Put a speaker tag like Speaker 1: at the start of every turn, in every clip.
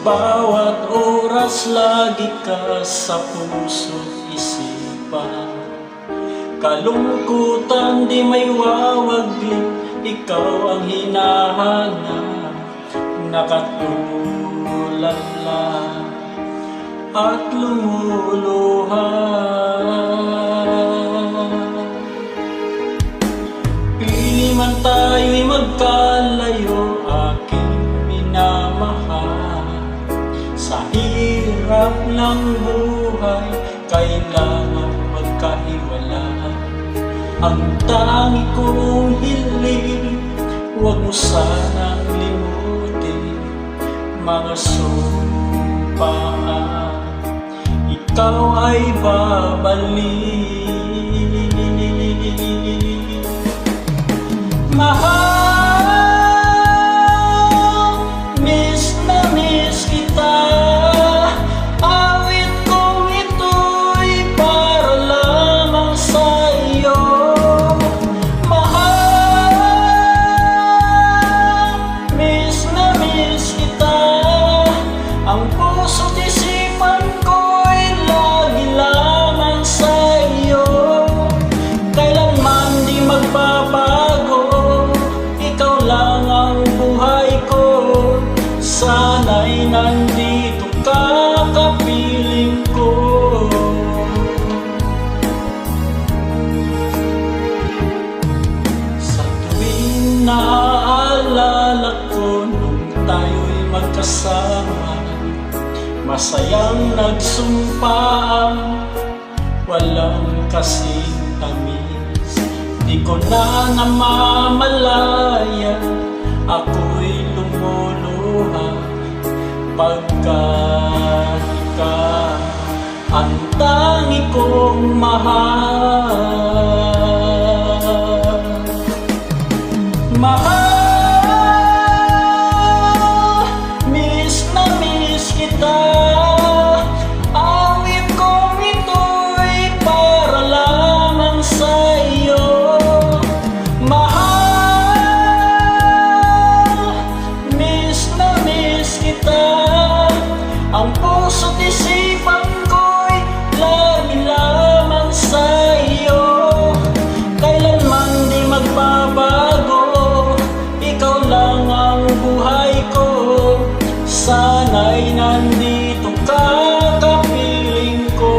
Speaker 1: bawat oras lagi ka sa puso't isipan. Kalungkutan di may wawaglit, ikaw ang hinahanap. Nakatulala at lumuluha. Pili man tayo'y magkalayo, aking minamahal. Sa hirap ng buhay, kailangan magkahiwalay. Ang tangi kong hiling, huwag mo sanang limutin mga sumpaan, ikaw ay babalik. Mahal, miss na miss kita. Awit kong ito'y para lamang sa iyo. Mahal, miss na miss kita. Ang puso't isipan ko'y lagi lamang sa iyo. Kailanman di magbabago, ikaw lang ang buhay ko. Sana'y nandito ka, kapiling ko. Sa tuwing naaalala ko nung tayo'y magkasama, masayang nagsumpaan, walang kasing tamis. Di ko na namamalaya, ako'y lumuluha pagkat ikaw ang tangi kong mahal. Mahal, miss na miss kita. Awit kong ito'y para lamang sa iyo. Mahal, miss na miss kita. Ang puso't isipan ko'y lagi lamang sa iyo. Kailanman di magbabago, ikaw lang ang buhay ko. Sana'y nandito ka, kapiling ko.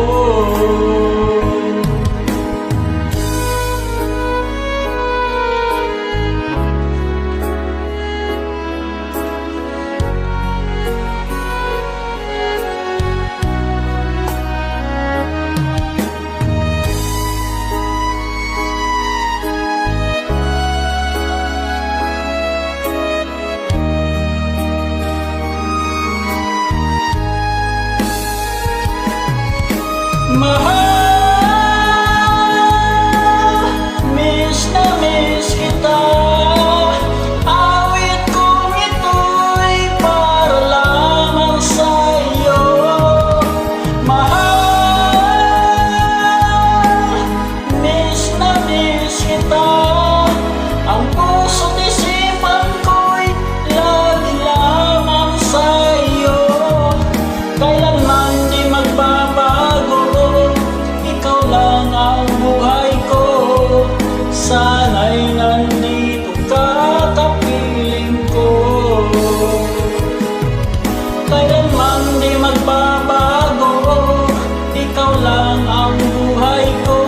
Speaker 1: Mahal, miss na miss kita. Awit kong ito'y para lamang sa iyo. Mahal, miss na miss kita. Ang puso't isipan ko'y lagi lamang sa iyo. Kailanman di magbabago, ikaw lang ang buhay ko. Sana'y nandito ka, kapiling ko. Kailanman di magbabago, ikaw lang ang buhay ko.